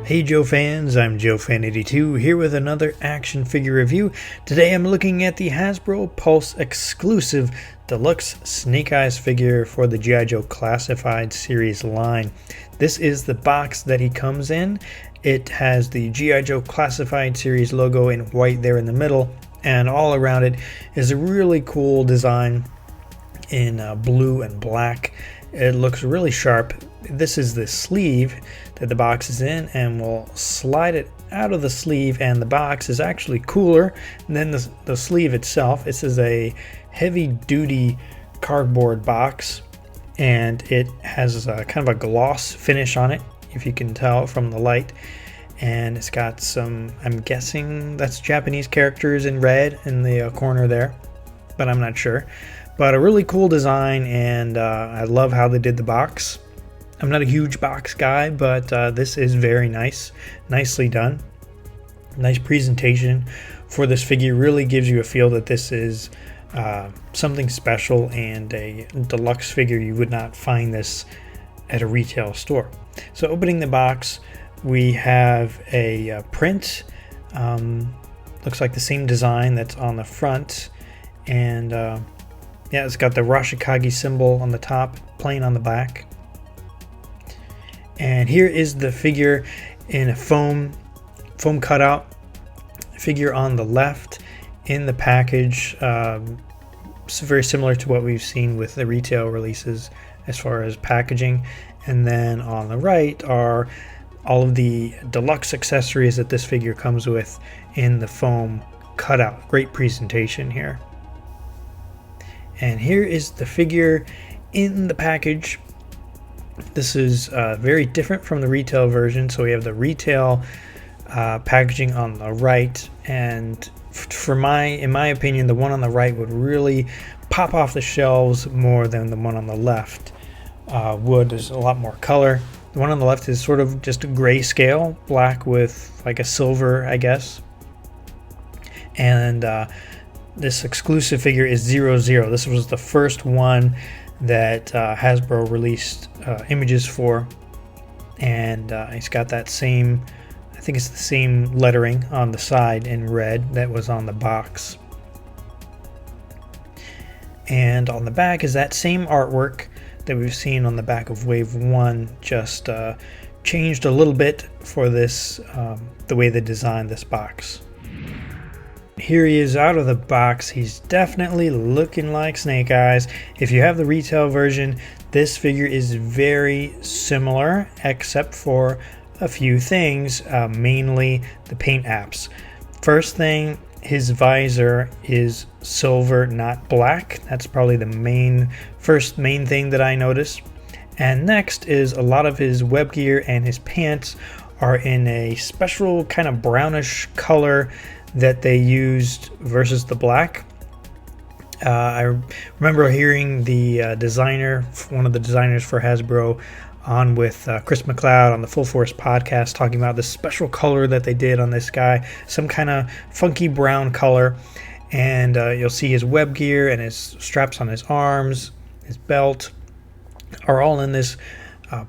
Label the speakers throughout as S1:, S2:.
S1: Hey Joe fans, I'm JoeFan82 here with another action figure review. Today I'm looking at the Hasbro Pulse exclusive Deluxe Snake Eyes figure for the G.I. Joe Classified series line. This is the box that he comes in. It has the G.I. Joe Classified series logo in white there in the middle, and all around it is a really cool design in blue and black. It looks really sharp. This is the sleeve that the box is in, and we'll slide it out of the sleeve, and the box is actually cooler than the sleeve itself. This is a heavy duty cardboard box, and it has a kind of a gloss finish on it, if you can tell from the light. And it's got some, I'm guessing that's Japanese characters in red in the corner there, but I'm not sure. But a really cool design, and I love how they did the box. I'm not a huge box guy, but this is very nice. Nicely done. Nice presentation for this figure. Really gives you a feel that this is something special and a deluxe figure. You would not find this at a retail store. So opening the box, we have a print. Looks like the same design that's on the front. And yeah, it's got the Rashikage symbol on the top, plain on the back. And here is the figure in a foam cutout figure on the left in the package. It's very similar to what we've seen with the retail releases as far as packaging. And then on the right are all of the deluxe accessories that this figure comes with in the foam cutout. Great presentation here. And here is the figure in the package. This is very different from the retail version. So we have the retail packaging on the right, and in my opinion, the one on the right would really pop off the shelves more than the one on the left would. There's a lot more color. The one on the left is sort of just a grayscale, black with like a silver, I guess. And this exclusive figure is 00. This was the first one that Hasbro released images for, and it's got that same, I think it's the same lettering on the side in red that was on the box. And on the back is that same artwork that we've seen on the back of Wave 1, just changed a little bit for this, the way they designed this box. Here he is out of the box. He's definitely looking like Snake Eyes. If you have the retail version, this figure is very similar, except for a few things, mainly the paint apps. First thing, his visor is silver, not black. That's probably the first main thing that I noticed. And next is a lot of his web gear and his pants are in a special kind of brownish color that they used versus the black. I remember hearing the designer, one of the designers for Hasbro, on with Chris McLeod on the Full Force podcast, talking about the special color that they did on this guy, some kind of funky brown color. And you'll see his web gear and his straps on his arms, his belt, are all in this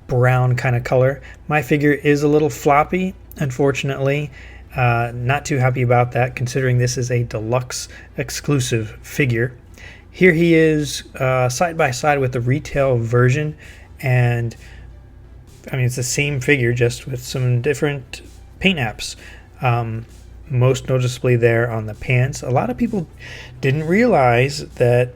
S1: brown kind of color. My figure is a little floppy, unfortunately. Not too happy about that, considering this is a deluxe exclusive figure. Here he is side by side with the retail version, and I mean, it's the same figure, just with some different paint apps. Most noticeably there on the pants. A lot of people didn't realize that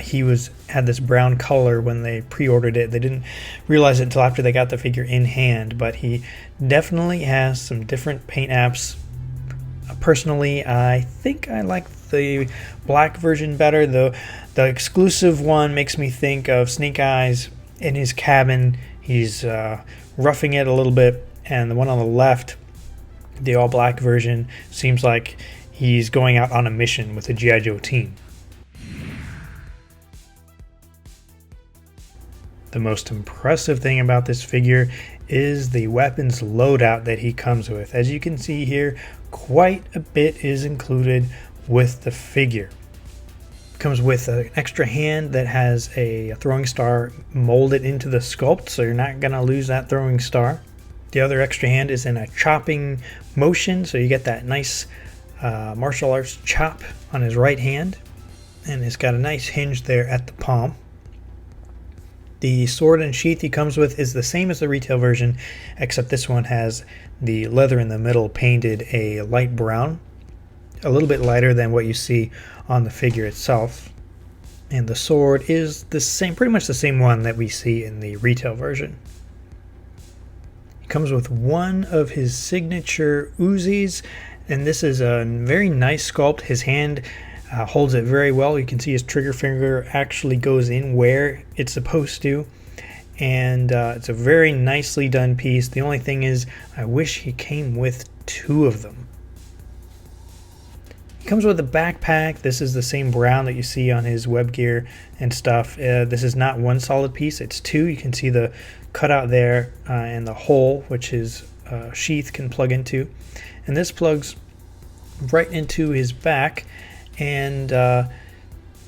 S1: he had this brown color when they pre-ordered it. They didn't realize it until after they got the figure in hand, but he definitely has some different paint apps. Personally, I think I like the black version better. The exclusive one makes me think of Snake Eyes in his cabin. He's roughing it a little bit, and the one on the left, the all black version, seems like he's going out on a mission with the G.I. Joe team. The most impressive thing about this figure is the weapons loadout that he comes with. As you can see here, quite a bit is included with the figure. Comes with an extra hand that has a throwing star molded into the sculpt, so you're not going to lose that throwing star. The other extra hand is in a chopping motion, so you get that nice martial arts chop on his right hand, and it's got a nice hinge there at the palm. The sword and sheath he comes with is the same as the retail version, except this one has the leather in the middle painted a light brown, a little bit lighter than what you see on the figure itself. And the sword is the same, pretty much the same one that we see in the retail version. It comes with one of his signature Uzis, and this is a very nice sculpt. His hand holds it very well. You can see his trigger finger actually goes in where it's supposed to, and it's a very nicely done piece. The only thing is, I wish he came with two of them. He comes with a backpack. This is the same brown that you see on his web gear and stuff. This is not one solid piece, it's two. You can see the cutout there and the hole which his sheath can plug into, and this plugs right into his back, and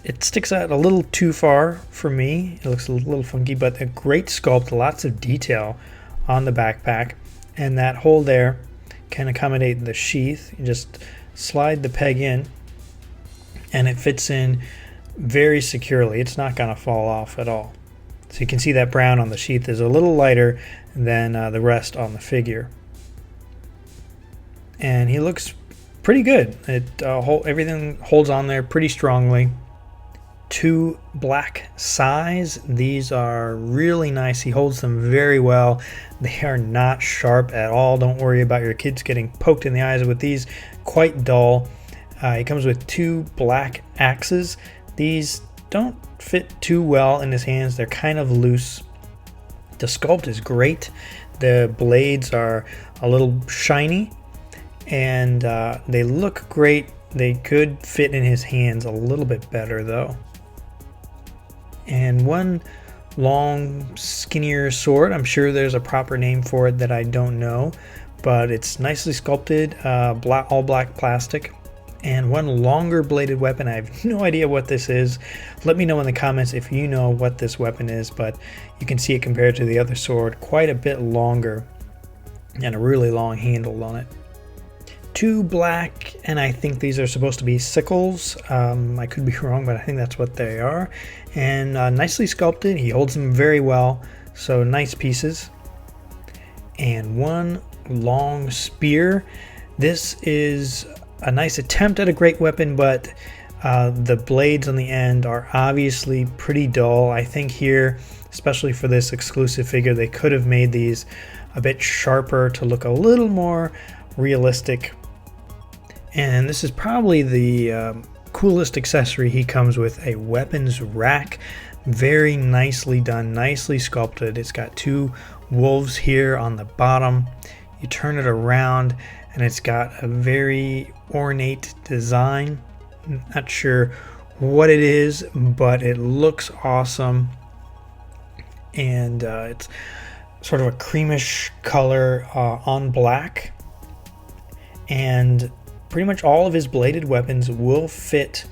S1: it sticks out a little too far for me. It looks a little funky, but a great sculpt, lots of detail on the backpack, and that hole there can accommodate the sheath. You just slide the peg in and it fits in very securely. It's not going to fall off at all. So you can see that brown on the sheath is a little lighter than the rest on the figure, and he looks pretty good. Everything holds on there pretty strongly. Two black sais. These are really nice. He holds them very well. They are not sharp at all. Don't worry about your kids getting poked in the eyes with these. Quite dull. He comes with two black axes. These don't fit too well in his hands. They're kind of loose. The sculpt is great. The blades are a little shiny, and they look great. They could fit in his hands a little bit better though. And one long, skinnier sword. I'm sure there's a proper name for it that I don't know, but it's nicely sculpted, all black plastic. And one longer bladed weapon. I have no idea what this is. Let me know in the comments if you know what this weapon is, but you can see it compared to the other sword, quite a bit longer and a really long handle on it. Two black, and I think these are supposed to be sickles. I could be wrong, but I think that's what they are. And nicely sculpted. He holds them very well, so nice pieces. And one long spear. This is a nice attempt at a great weapon, but the blades on the end are obviously pretty dull. I think here, especially for this exclusive figure, they could have made these a bit sharper to look a little more realistic. And this is probably the coolest accessory he comes with, a weapons rack. Very nicely done, nicely sculpted. It's got two wolves here on the bottom. You turn it around and it's got a very ornate design. Not sure what it is, but it looks awesome. And it's sort of a creamish color on black. And pretty much all of his bladed weapons will fit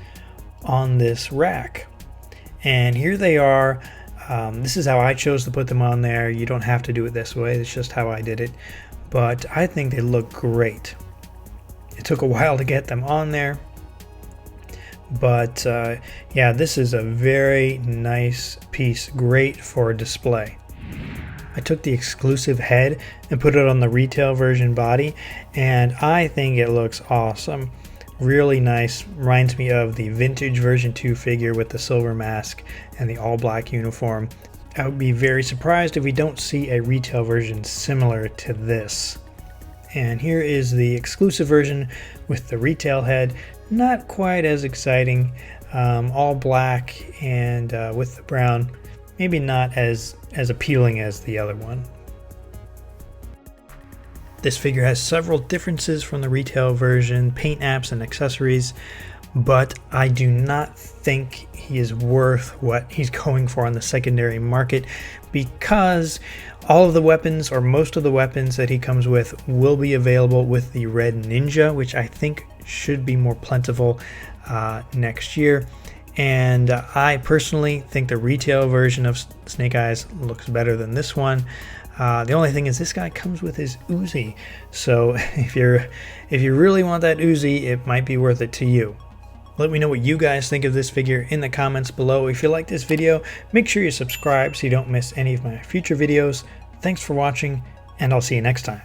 S1: on this rack. And here they are. This is how I chose to put them on there. You don't have to do it this way. It's just how I did it. But I think they look great. It took a while to get them on there. But yeah, this is a very nice piece. Great for display. I took the exclusive head and put it on the retail version body, and I think it looks awesome. Really nice. Reminds me of the vintage version 2 figure with the silver mask and the all black uniform. I would be very surprised if we don't see a retail version similar to this. And here is the exclusive version with the retail head. Not quite as exciting. All black and with the brown. Maybe not as appealing as the other one. This figure has several differences from the retail version, paint apps and accessories, but I do not think he is worth what he's going for on the secondary market, because all of the weapons, or most of the weapons that he comes with, will be available with the Red Ninja, which I think should be more plentiful next year. And I personally think the retail version of Snake Eyes looks better than this one. The only thing is this guy comes with his Uzi, so if you really want that Uzi, it might be worth it to you. Let me know what you guys think of this figure in the comments below. If you like this video, make sure you subscribe so you don't miss any of my future videos. Thanks for watching, and I'll see you next time.